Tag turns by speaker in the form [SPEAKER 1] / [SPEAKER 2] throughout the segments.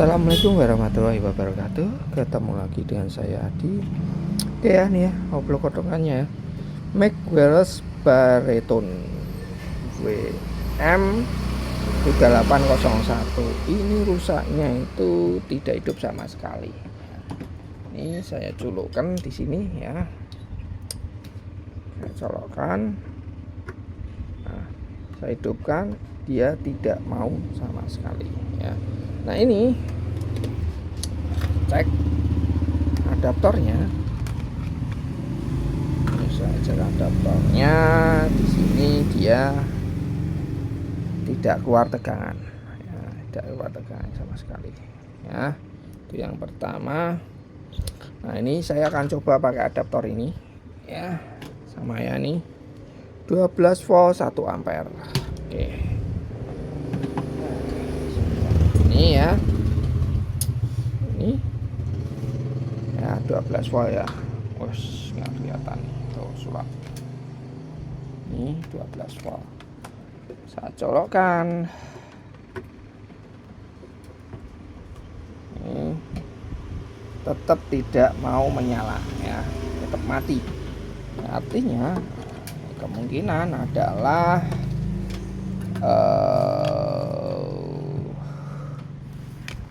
[SPEAKER 1] Assalamualaikum warahmatullahi wabarakatuh. Ketemu lagi dengan saya Adi. Oke ya, nih ya, oblok kotokannya ya. Mac Wireless Bariton WM 3801. Ini rusaknya itu tidak hidup sama sekali. Ini saya colokkan di sini ya. Saya colokkan. Nah, saya hidupkan, dia tidak mau sama sekali ya. Nah, ini cek adaptornya. Ini saya cek adaptornya. Di sini dia tidak keluar tegangan ya, tidak keluar tegangan sama sekali ya. Itu yang pertama. Nah, ini saya akan coba pakai adaptor ini ya, sama ya nih 12 volt 1 ampere. Oke, ini ya, ini ya 12 volt ya. Wes, nggak kelihatan tuh sulap. Ini 12 volt. Saya colokkan. Ini tetap tidak mau menyala ya, tetap mati. Artinya kemungkinan adalah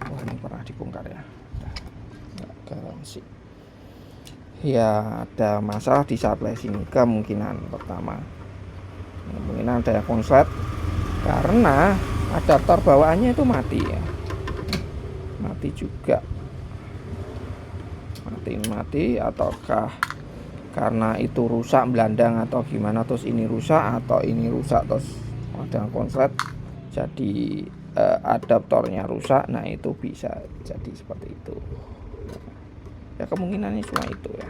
[SPEAKER 1] wah, ini pernah dibongkar ya, nggak garansi ya, ada masalah di supply sini. Kemungkinan pertama, kemungkinan ada konslet karena adaptor bawaannya itu mati ya, mati juga, mati ataukah karena itu rusak belandang atau gimana, terus ini rusak atau ini rusak terus ada konslet jadi adaptornya rusak. Nah, itu bisa jadi seperti itu ya, kemungkinannya cuma itu ya.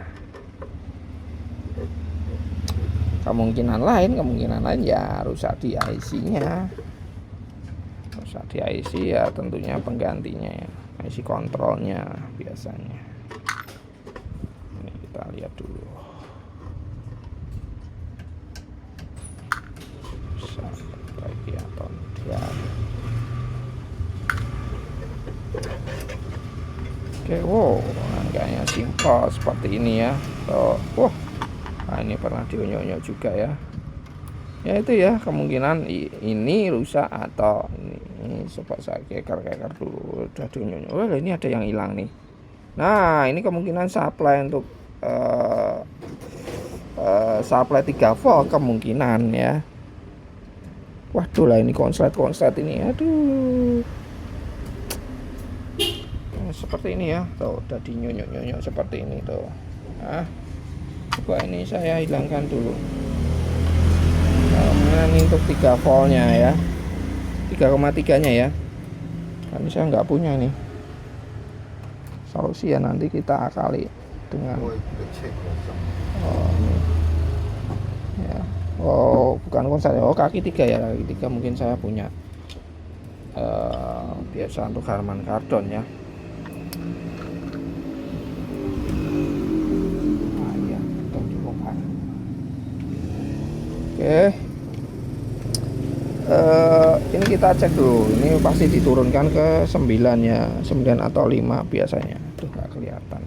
[SPEAKER 1] Kemungkinan lain ya rusak di IC-nya, rusak di IC ya, tentunya penggantinya ya, IC kontrolnya biasanya. Ini kita lihat dulu, bisa perbaiki atau tidak. Oke, wow, kayaknya simpel seperti ini ya. Wah, nah ini pernah dionyok-onyok juga ya. Ya itu ya, kemungkinan ini rusak atau ini coba saya keker dulu, udah dionyok-onyok. Oh, ini ada yang hilang nih. Nah, ini kemungkinan supply untuk supply 3 volt kemungkinan ya. Waduh lah, ini konslet ini, aduh. Seperti ini ya, tuh udah dinyonyok seperti ini tuh. Nah, coba ini saya hilangkan dulu. Nah, ini untuk 3 voltnya ya, 3,3 nya ya. Ini saya nggak punya nih solusi ya, nanti kita akali dengan ini ya. Oh, bukan konslet, oh kaki 3 ya, kaki 3 mungkin saya punya biasa untuk Harman Kardon ya. Oke, ini kita cek dulu. Ini pasti diturunkan ke 9 ya, 9 atau 5 biasanya. Tuh nggak kelihatan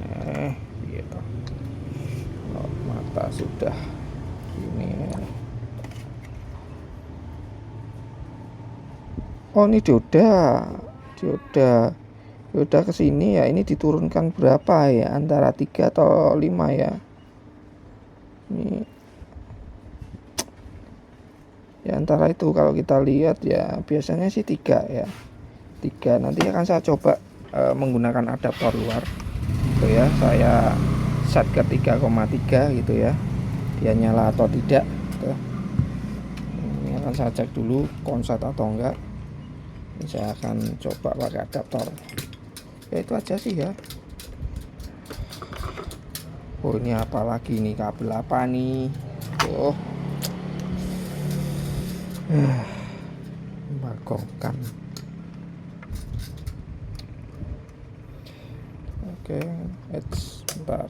[SPEAKER 1] gitu. Oh, mata sudah ini. Oh, ini dioda ke sini ya. Ini diturunkan berapa ya? Antara 3 atau 5 ya. Ini ya antara itu, kalau kita lihat ya biasanya sih 3 ya, 3. Nanti akan saya coba menggunakan adaptor luar gitu ya, saya set ke 3,3 gitu ya, dia nyala atau tidak gitu. Ini akan saya cek dulu konslet atau enggak. Ini saya akan coba pakai adaptor ya, itu aja sih ya. Oh, ini apa lagi nih, kabel apa nih? Oh, bagongkan. Oke, bentar,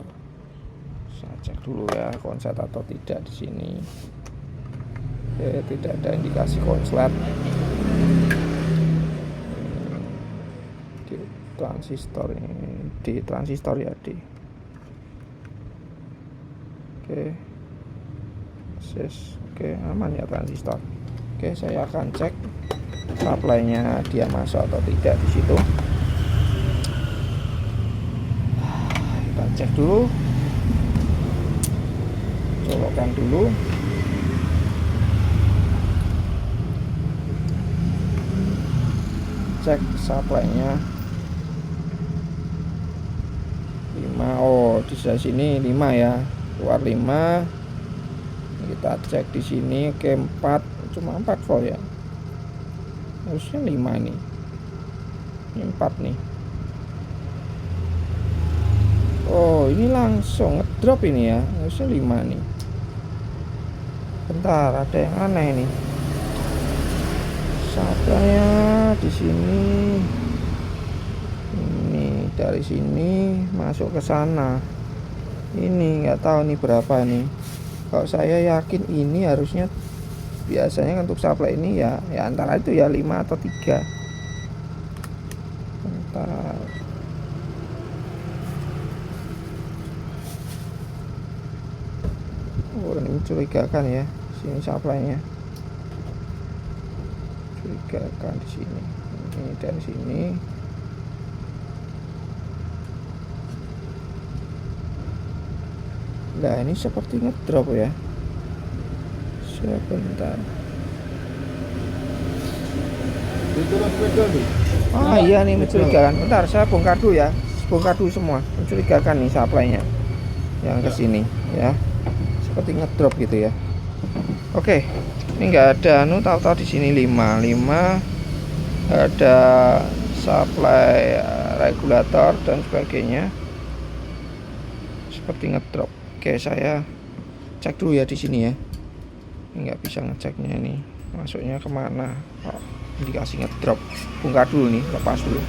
[SPEAKER 1] saya cek dulu ya konslet atau tidak di sini. Oke, tidak ada indikasi konslet. transistor ini D, transistor ya D. Oke, oke, aman ya transistor. Oke, saya akan cek supply-nya dia masuk atau tidak di situ. Kita cek dulu, colokkan dulu. Cek supply-nya 5. Oh, di sini 5 ya, keluar 5. Kita cek di sini ke 4, cuma 4 volt ya, harusnya 5 nih, ini 4 nih. Oh, ini langsung ngedrop ini ya, harusnya 5 nih. Bentar, ada yang aneh nih. Supply-nya di sini, ini dari sini masuk ke sana. Ini nggak tahu nih berapa nih. Kalau saya yakin ini harusnya, biasanya untuk supply ini ya antara itu ya 5 atau 3. Bentar. Oh, ini mencurigakan ya, sini supply-nya. Curigakan di sini. Ini dari sini. Nah, ini seperti ngedrop ya. Sebentar. Ah iya nih mencurigakan. Bentar, saya bongkar dulu ya. Bongkar dulu semua. Mencurigakan nih supply-nya yang ke sini ya. Seperti ngedrop gitu ya. Oke. Ini enggak ada tahu-tahu di sini 5 ada supply regulator dan sebagainya. Seperti ngedrop. Oke, saya cek dulu ya di sini ya. Ini nggak bisa ngeceknya ini masuknya kemana. Oh, indikasi ngedrop. Bongkar dulu nih, lepas dulu.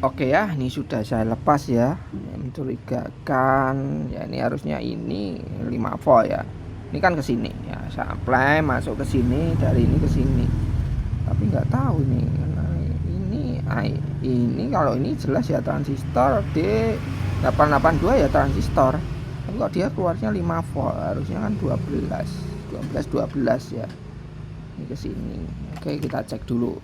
[SPEAKER 1] Oke ya, ini sudah saya lepas ya. Mencurigakan ya, ini harusnya ini 5 volt ya. Ini kan ke sini ya, supply masuk ke sini, dari ini ke sini. Tapi nggak tahu ini kalau ini jelas ya transistor D882 ya transistor. Tapi kok dia keluarnya 5 volt, harusnya kan 12 ya. Ini ke sini. Oke, kita cek dulu.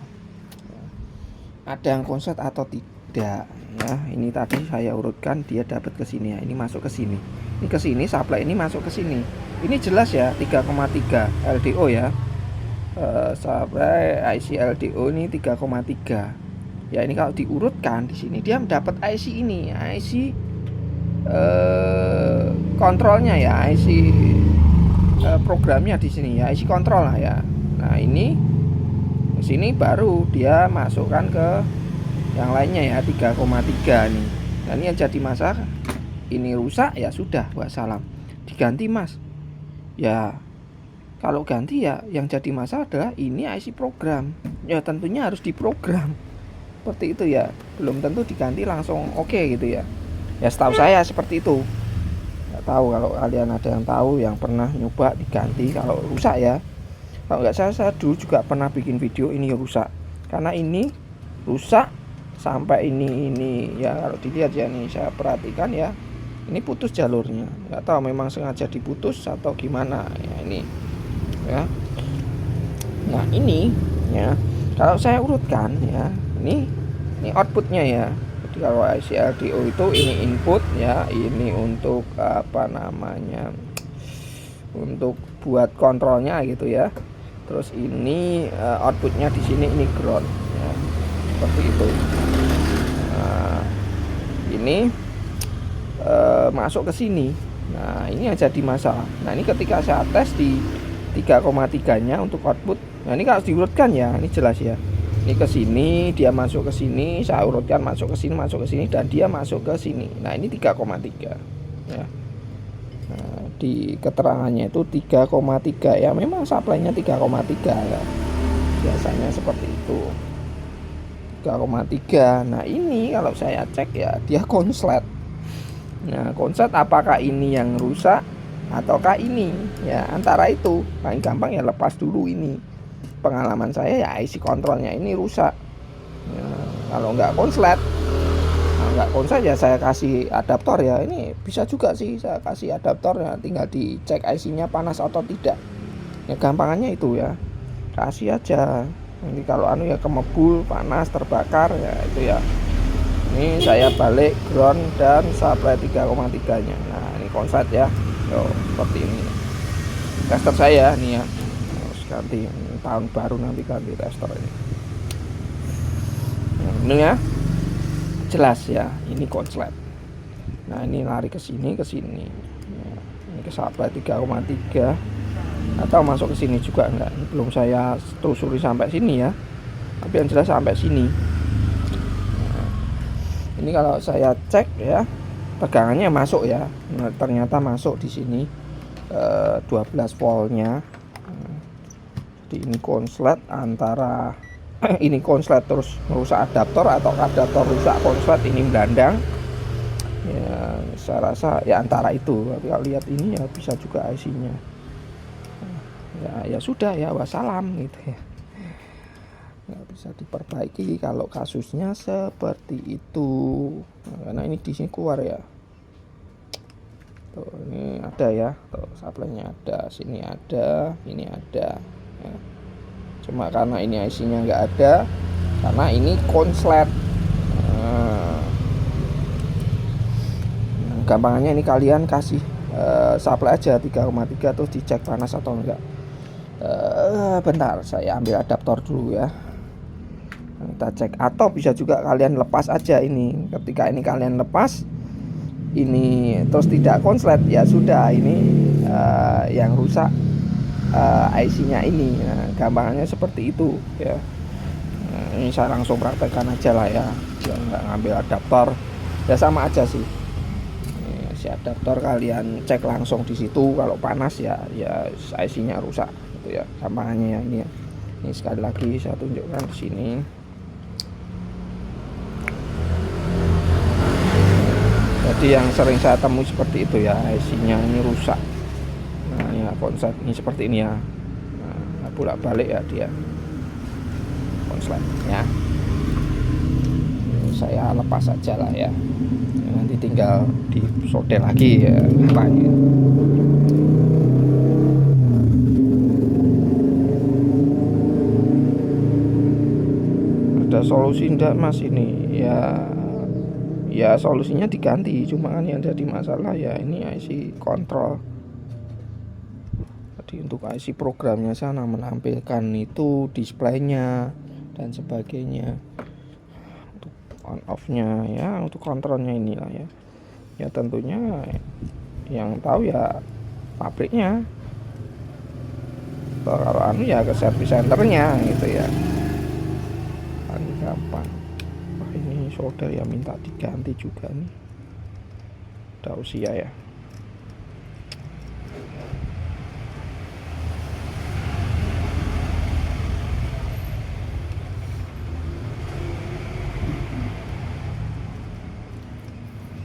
[SPEAKER 1] Ada yang konslet atau tidak ya. Ini tadi saya urutkan, dia dapat ke sini ya. Ini masuk ke sini. Ini ke sini, supply ini masuk ke sini. Ini jelas ya 3,3 LDO ya. Supply IC LDO ini 3,3. Ya, ini kalau diurutkan di sini dia mendapat IC ini, IC kontrolnya ya, IC programnya di sini ya, IC kontrol lah ya. Nah, ini di sini baru dia masukkan ke yang lainnya ya 3,3 nih. Nah, ini yang jadi masalah, ini rusak ya sudah, wassalam, diganti mas. Ya kalau ganti ya yang jadi masalah adalah ini IC program. Ya tentunya harus diprogram. Seperti itu ya, belum tentu diganti langsung oke gitu ya. Ya setahu saya seperti itu. Nggak tahu kalau kalian ada yang tahu yang pernah nyoba diganti kalau rusak ya. Kalau nggak saya dulu juga pernah bikin video ini rusak. Karena ini rusak sampai ini ya, kalau dilihat ya nih, saya perhatikan ya, ini putus jalurnya. Nggak tahu memang sengaja diputus atau gimana ya ini ya. Nah ini ya, kalau saya urutkan ya, ini outputnya ya. Jadi kalau IC LDO itu ini input ya, ini untuk apa namanya, untuk buat kontrolnya gitu ya. Terus ini outputnya di sini ini ground ya, seperti itu. Nah ini masuk ke sini. Nah ini yang jadi masalah. Nah ini ketika saya tes di 3,3 nya untuk output. Nah ini kalau diurutkan ya, ini jelas ya. Ini ke sini, dia masuk ke sini, saya urutkan masuk ke sini, dan dia masuk ke sini. Nah ini 3,3 ya. Nah, di keterangannya itu 3,3 ya, memang supply-nya 3,3 ya. Biasanya seperti itu. 3,3. Nah ini kalau saya cek ya, dia konslet. Nah konslet apakah ini yang rusak ataukah ini ya, antara itu. Paling gampang ya lepas dulu ini. Pengalaman saya ya IC kontrolnya ini rusak. ya, kalau nggak konslet, nggak konslet ya saya kasih adaptor ya. Ini bisa juga sih saya kasih adaptor ya, tinggal dicek IC-nya panas atau tidak ya, gampangannya itu ya, kasih aja. Nanti kalau anu ya kemebul, panas, terbakar ya itu ya. Ini saya balik ground dan supply 3,3 nya. Nah ini konslet ya. Yo, seperti ini tester saya nih ya. Terus ganti tahun baru nanti ganti tester ini. Nah, ini ya jelas ya, ini konslet. Nah ini lari ke sini ya, ini ke supply 3,3 atau masuk ke sini juga enggak, ini belum saya telusuri sampai sini ya, tapi yang jelas sampai sini. Nah, ini kalau saya cek ya, tegangannya masuk ya. Nah, ternyata masuk di sini 12 voltnya. Jadi ini konslet antara ini konslet terus merusak adaptor atau adaptor rusak konslet ini belandang ya. Saya rasa ya antara itu. Tapi kalau lihat ini ya bisa juga IC-nya ya sudah ya, wassalam gitu ya, nggak bisa diperbaiki kalau kasusnya seperti itu. Nah, karena ini di sini keluar ya, tuh ini ada ya, tuh supply-nya ada, sini ada, ini ada ya. Cuma karena ini IC-nya nggak ada, karena ini konslet. Nah, gampangannya ini kalian kasih supply aja 3,3 terus dicek panas atau enggak. Bentar saya ambil adaptor dulu ya, kita cek. Atau bisa juga kalian lepas aja ini. Ketika ini kalian lepas ini terus tidak konslet ya sudah, ini yang rusak IC-nya ini. Nah, gampangannya seperti itu ya. Nah, ini saya langsung praktekkan aja lah ya, nggak ngambil adaptor ya, sama aja sih. Si adaptor kalian cek langsung di situ, kalau panas ya IC-nya rusak gitu ya, gampangannya ya ini ya. Ini sekali lagi saya tunjukkan di sini. Jadi yang sering saya temui seperti itu ya, IC-nya ini rusak. Nah ya konslet ini seperti ini ya. Nah, bolak-balik ya dia konslet ya. Ini saya lepas aja lah ya. Nanti tinggal disodel lagi ya lagi. Ada solusi enggak mas ini ya solusinya diganti, cuma kan yang jadi masalah ya ini IC kontrol. Jadi untuk IC programnya sana menampilkan itu displaynya dan sebagainya, untuk on off nya ya, untuk kontrolnya inilah ya. Ya tentunya yang tahu ya pabriknya, kalau anu ya ke service centernya gitu ya, paling gampang. Wah ini solder ya minta diganti juga nih, udah usia ya.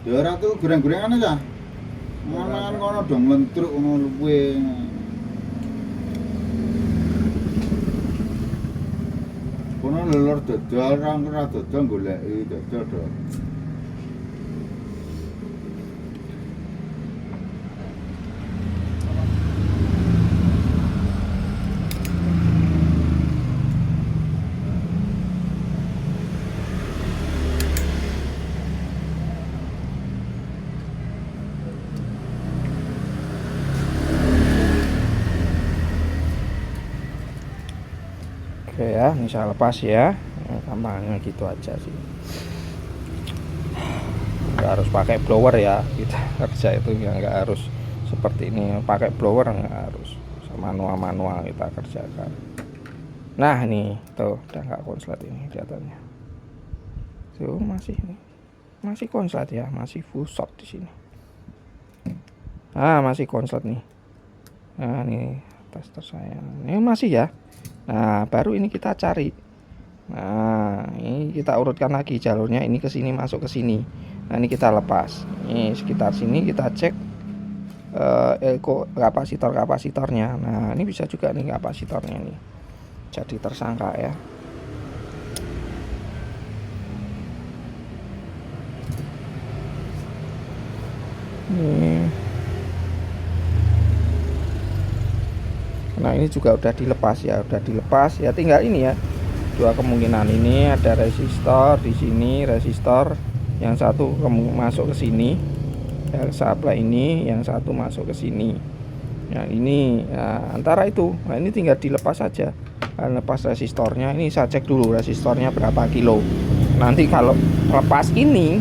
[SPEAKER 2] Ya ora tuh goreng-gorengan aja. Mangan kono dong lentruk ngono luwe. Kono lelor dodol ora dodol goleki dodol do.
[SPEAKER 1] Oke ya, ini saya lepas ya. Gampangnya gitu aja sih. Nggak harus pakai blower ya, kita kerja itu ya nggak harus seperti ini. Pakai blower nggak harus, manual kita kerjakan. Nah ini tuh udah nggak konslet ini kelihatannya. Tuh masih konslet ya, masih full shot di sini. Ah masih konslet nih. Nah ini tester saya, ini masih ya. Nah baru ini kita cari. Nah ini kita urutkan lagi jalurnya, ini ke sini masuk ke sini. Nah ini kita lepas. Ini sekitar sini kita cek kapasitornya. Nah ini bisa juga nih kapasitornya nih jadi tersangka ya. Ini. Nah ini juga udah dilepas ya, tinggal ini ya, dua kemungkinan. Ini ada resistor di sini, resistor yang satu masuk ke sini, supply ini, yang satu masuk ke sini. Yang ini, nah, antara itu, nah ini tinggal dilepas saja. Lepas resistornya, ini saya cek dulu resistornya berapa kilo. Nanti kalau lepas ini,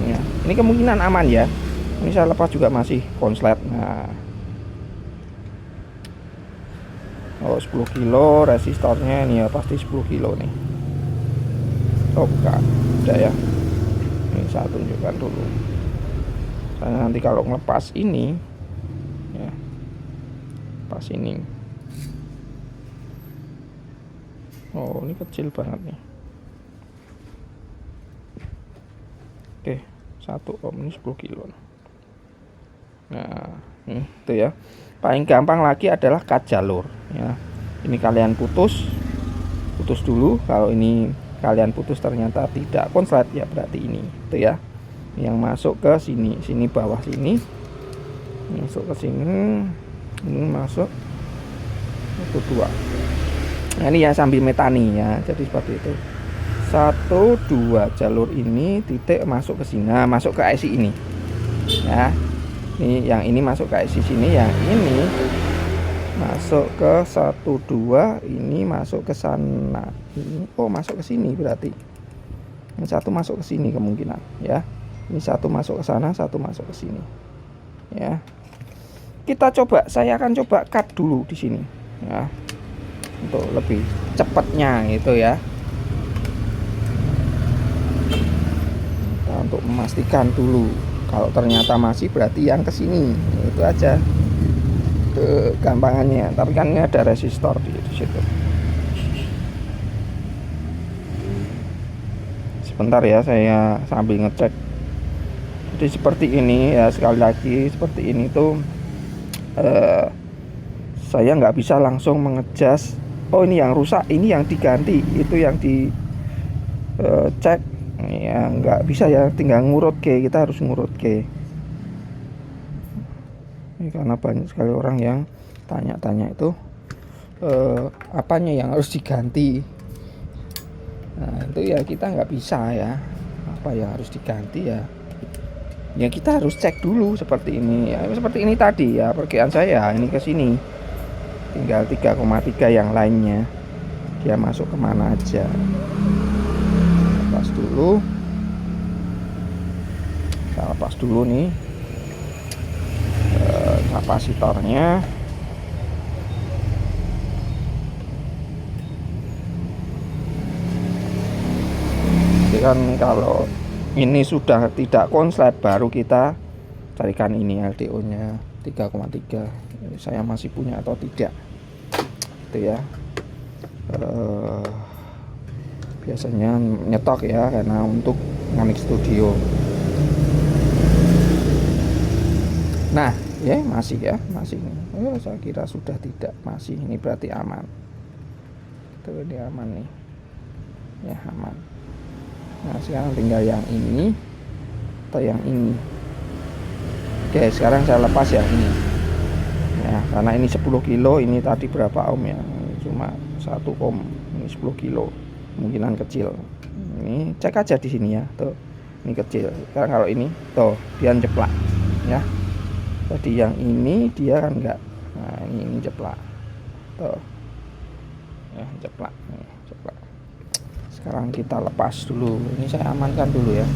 [SPEAKER 1] ya, ini kemungkinan aman ya. Ini saya lepas juga masih konslet. Nah, oh 10 kilo resistornya ini ya, pasti 10 kilo nih. Oh bukan, udah ya. Ini saya tunjukkan dulu. Saya nanti kalau ngelepas ini, ya, pas ini. Oh ini kecil banget nih. Oke, 1 ohm ini 10 kilo. Nah, itu ya. Paling gampang lagi adalah cut jalur ya. Ini kalian putus dulu. Kalau ini kalian putus ternyata tidak konslet ya, berarti ini itu ya. Yang masuk ke sini bawah sini. Masuk ke sini. Ini masuk itu 2. Nah, ini ya sambil metani ya. Jadi seperti itu. 1 2 jalur ini titik masuk ke sini. Nah, masuk ke IC ini. Ya. Ini yang ini masuk ke IC sini, yang ini masuk ke 1 2, ini masuk ke sana. Ini oh masuk ke sini berarti. Ini satu masuk ke sini kemungkinan ya. Ini satu masuk ke sana, satu masuk ke sini. Ya. Kita coba, saya akan coba cut dulu di sini ya. Untuk lebih cepatnya gitu ya. Kita untuk memastikan dulu. Kalau ternyata masih, berarti yang kesini, itu aja kegampangannya. Tapi kan ini ada resistor di situ. Sebentar ya, saya sambil ngecek. Jadi seperti ini ya, sekali lagi seperti ini tuh saya nggak bisa langsung mengejas. Oh ini yang rusak, ini yang diganti, itu yang di cek. Ya nggak bisa ya, tinggal ngurut ke, kita harus ngurut ke. Ini karena banyak sekali orang yang tanya-tanya itu apanya yang harus diganti. Nah itu ya kita nggak bisa ya, apa yang harus diganti ya. Ya kita harus cek dulu seperti ini ya, seperti ini tadi ya, perkiraan saya ini ke sini. Tinggal 3,3 yang lainnya dia masuk kemana aja. Lepas dulu, kita lepas dulu nih kapasitornya. Jadi kan kalau ini sudah tidak konslet, baru kita carikan ini LDO nya 3,3. Saya masih punya atau tidak itu ya. Biasanya nyetok ya, karena untuk Ngamik Studio. Nah ya masih ya, masih. Saya kira sudah tidak, masih. Ini berarti aman. Tuh ini aman nih ya, aman. Nah sekarang tinggal yang ini atau yang ini. Oke, sekarang saya lepas ya ini ya, karena ini 10 kilo, ini tadi berapa ohm ya, cuma 1 ohm, ini 10 kilo, kemungkinan kecil. Ini cek aja di sini ya, tuh ini kecil. Sekarang kalau ini tuh dia jeplak ya, tadi yang ini dia kan enggak. Nah ini jeplak tuh ya, jeplak. Sekarang kita lepas dulu, ini saya amankan dulu ya.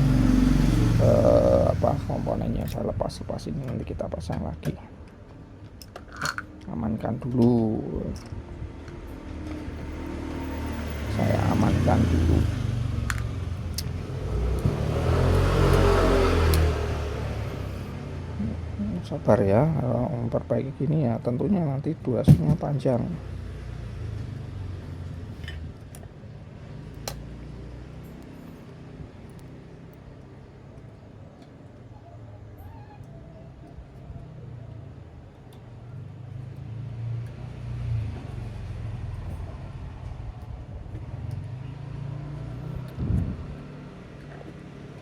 [SPEAKER 1] Apa komponennya saya lepas ini, nanti kita pasang lagi. Amankan dulu, saya amankan dulu. Sabar ya, kalau memperbaiki gini ya tentunya nanti durasinya panjang.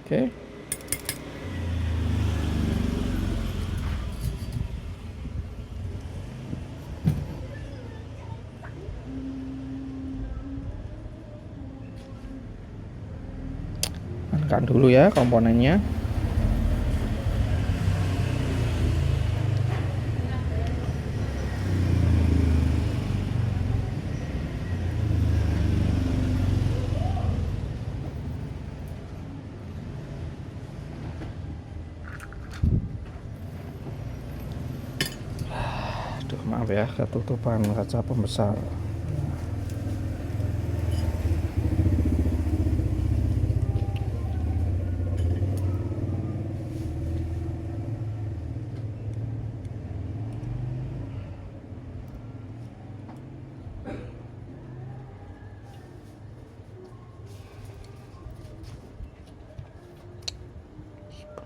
[SPEAKER 1] Oke. pasangkan dulu ya komponennya. Aduh, maaf ya, ketutupan kaca pembesar.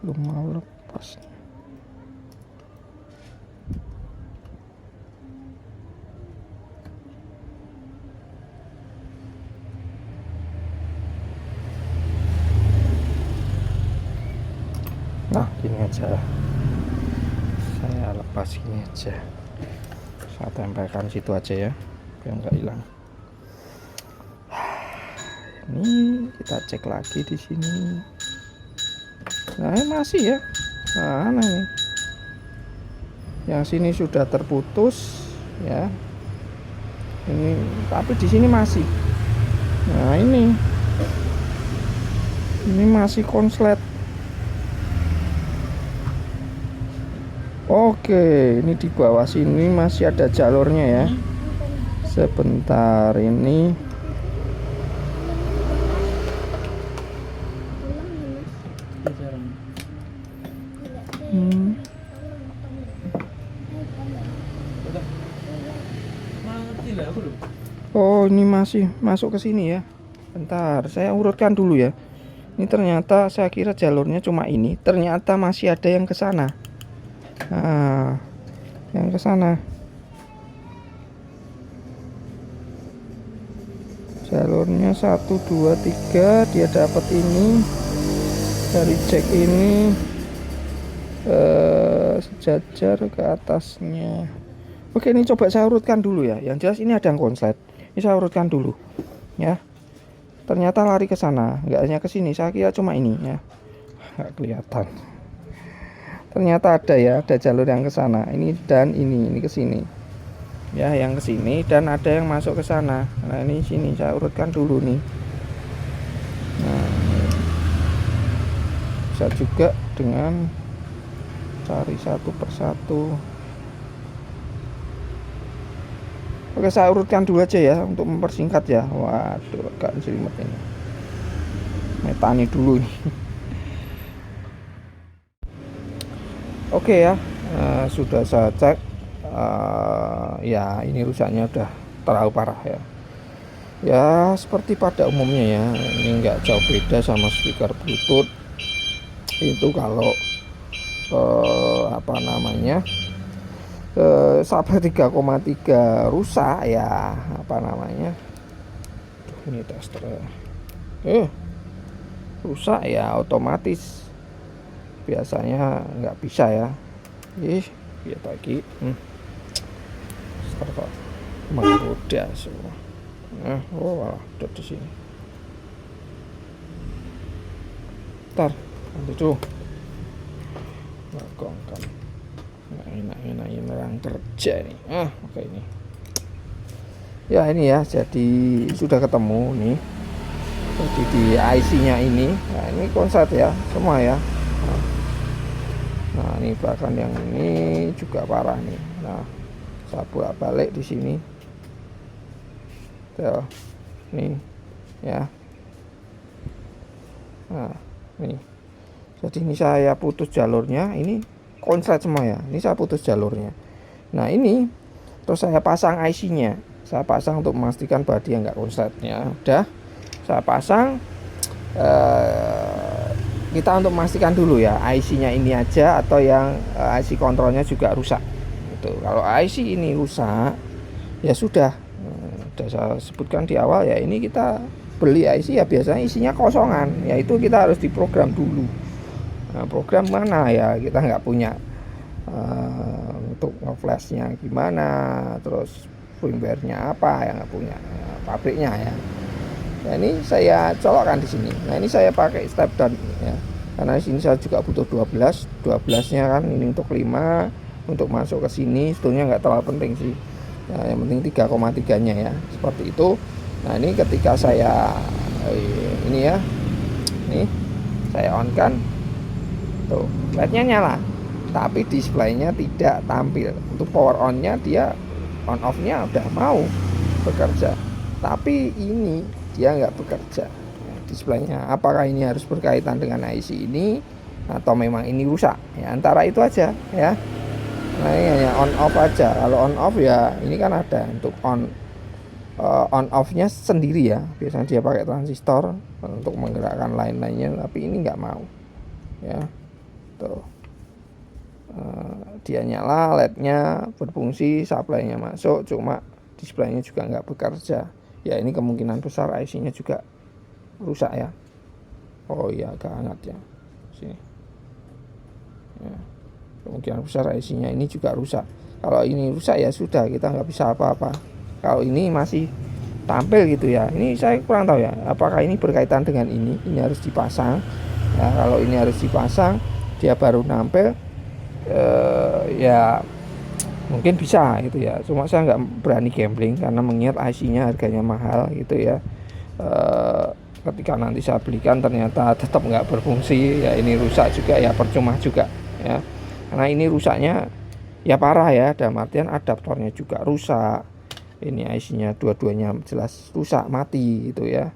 [SPEAKER 1] Belum mau lepas. Nah, gini aja, saya lepas gini aja, saya tempelkan situ aja ya biar nggak hilang. Ini kita cek lagi di sini. Nah, ini masih ya. Nah, ini yang sini sudah terputus ya, ini tapi di sini masih. Nah, ini masih konslet. Oke, ini di bawah sini masih ada jalurnya ya. Sebentar ini. Oh, ini masih masuk ke sini ya. Bentar, saya urutkan dulu ya. Ini ternyata saya kira jalurnya cuma ini, ternyata masih ada yang ke sana. Nah, yang ke sana. Jalurnya 1 2 3, dia dapat ini dari jack ini sejajar ke atasnya. Oke, ini coba saya urutkan dulu ya. Yang jelas ini ada yang konslet. Ini saya urutkan dulu ya. Ternyata lari ke sana, nggak hanya ke sini. Saya kira cuma ini ya, nggak kelihatan. Ternyata ada ya, ada jalur yang ke sana. Ini dan ini ke sini ya, yang ke sini, dan ada yang masuk ke sana. Nah, ini sini saya urutkan dulu nih. Nah, bisa juga dengan cari satu persatu. Oke, saya urutkan dulu aja ya untuk mempersingkat ya. Waduh, agak jelimet ini. Metani dulu nih. Oke ya, sudah saya cek. Ya, ini rusaknya udah terlalu parah ya. Ya, seperti pada umumnya ya. Ini nggak jauh beda sama speaker Bluetooth. Itu kalau apa namanya, sampai 3,3 rusak ya, apa namanya. Duh, ini tester rusak ya, otomatis biasanya nggak bisa ya. Biar lagi kok menggoda semua. Oh, udah di sini. Ntar nanti tuh ngagongkan. Enak orang kerja nih. Oke ini. Ya ini ya, jadi sudah ketemu nih. Jadi di IC-nya ini, nah ini konslet ya, semua ya. Nah, ini bahkan yang ini juga parah nih. Nah, saya bolak balik di sini. Tuh, nih ya. Nah, nih. Jadi ini saya putus jalurnya, ini konslet semua ya. Ini saya putus jalurnya. Nah, ini terus saya pasang IC-nya. Saya pasang untuk memastikan bahwa dia nggak konsletnya. Udah, saya pasang. Kita untuk memastikan dulu ya, IC-nya ini aja atau yang IC kontrolnya juga rusak. Gitu. Kalau IC ini rusak, ya sudah saya sebutkan di awal ya, ini kita beli IC ya biasanya isinya kosongan, yaitu kita harus diprogram dulu. Nah, program mana ya, kita nggak punya untuk flashnya gimana, terus firmware-nya apa yang nggak punya, pabriknya ya. Nah ini saya colokkan di sini. Nah ini saya pakai step down ya, karena di sini saya juga butuh 12 nya kan, ini untuk 5 untuk masuk ke sini sebetulnya nggak terlalu penting sih. Nah, yang penting 3,3 nya ya, seperti itu. Nah ini ketika saya ini ya, nih saya on kan, tuh LED-nya nyala, tapi displaynya tidak tampil. Untuk power on-nya dia, on off-nya udah mau bekerja, tapi ini dia nggak bekerja displaynya. Apakah ini harus berkaitan dengan IC ini atau memang ini rusak ya, antara itu aja ya. Nah ini hanya on off aja. Kalau on off ya ini kan ada untuk on off nya sendiri ya, biasanya dia pakai transistor untuk menggerakkan lain-lainnya, tapi ini nggak mau ya. Tuh dia nyala, LED-nya berfungsi, supply-nya masuk, cuma displaynya juga nggak bekerja ya. Ini kemungkinan besar IC-nya juga rusak ya. Oh iya, agak hangat ya sini ya. Kemungkinan besar IC-nya ini juga rusak. Kalau ini rusak ya sudah, kita nggak bisa apa-apa. Kalau ini masih tampil gitu ya, ini saya kurang tahu ya, apakah ini berkaitan dengan ini harus dipasang ya. Kalau ini harus dipasang dia baru nampil ya mungkin bisa gitu ya, cuma saya nggak berani gambling karena mengingat IC-nya harganya mahal gitu ya. Ketika nanti saya belikan ternyata tetap nggak berfungsi ya, ini rusak juga ya, percuma juga ya. Karena ini rusaknya ya parah ya, dalam artian adaptornya juga rusak, ini IC-nya dua-duanya jelas rusak, mati gitu ya,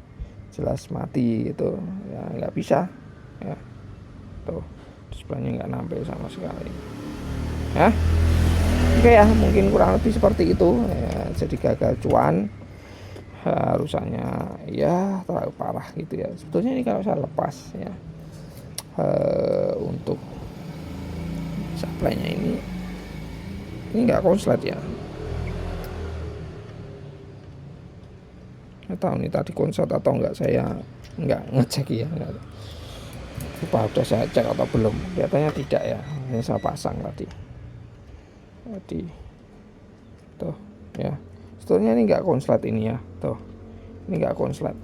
[SPEAKER 1] jelas mati gitu ya, nggak bisa ya. Tuh displaynya nggak nampil sama sekali ya. Oke ya, mungkin kurang lebih seperti itu ya. Jadi gagal cuan, rusaknya ya terlalu parah gitu ya. Sebetulnya ini kalau saya lepas ya, untuk supply-nya ini nggak konslet ya. Nggak tahu nih tadi konslet atau enggak, saya nggak ngecek ya, lupa udah saya cek atau belum. Kelihatannya tidak ya, yang saya pasang tadi tuh ya. Sebetulnya ini nggak konslet ini ya, tuh ini nggak konslet,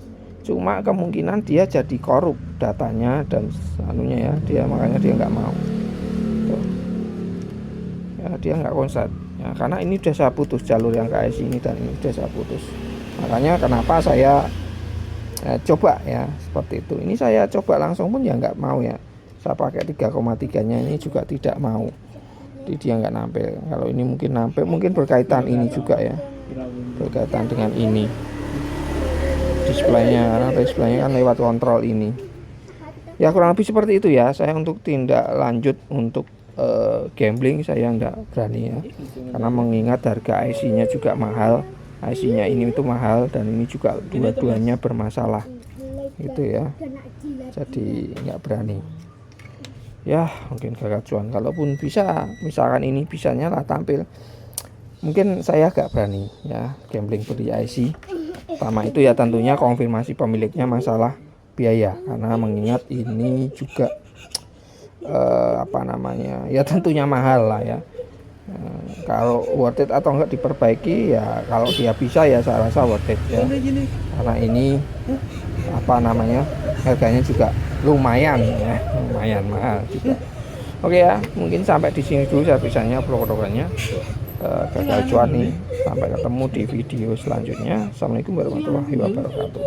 [SPEAKER 1] cuma kemungkinan dia jadi korup datanya dan anunya ya, dia makanya dia nggak mau tuh ya, dia nggak konslet ya, karena ini udah saya putus jalur yang ke IC ini, dan ini udah saya putus. Makanya kenapa saya coba ya seperti itu. Ini saya coba langsung pun ya nggak mau ya, saya pakai 3,3 nya ini juga tidak mau, jadi dia nggak nampil. Kalau ini mungkin nampil, mungkin berkaitan ini juga ya, berkaitan dengan ini displaynya, karena displaynya kan lewat kontrol ini ya. Kurang lebih seperti itu ya. Saya untuk tindak lanjut untuk gambling saya nggak berani ya, karena mengingat harga IC-nya juga mahal, IC-nya ini itu mahal, dan ini juga dua-duanya bermasalah gitu ya, jadi nggak berani ya. Mungkin gagal cuan. Kalaupun bisa, misalkan ini bisa nyala tampil, mungkin saya agak berani ya gambling beli IC. Pertama itu ya tentunya konfirmasi pemiliknya masalah biaya, karena mengingat ini juga ya tentunya mahal lah ya. Kalau worth it atau enggak diperbaiki ya, kalau dia bisa ya saya rasa worth it ya, karena ini harganya juga lumayan ya, lumayan mahal juga. Oke ya, mungkin sampai di sini dulu servisanya, protokolnya gagal cuan nih. Sampai ketemu di video selanjutnya. Assalamualaikum warahmatullahi wabarakatuh.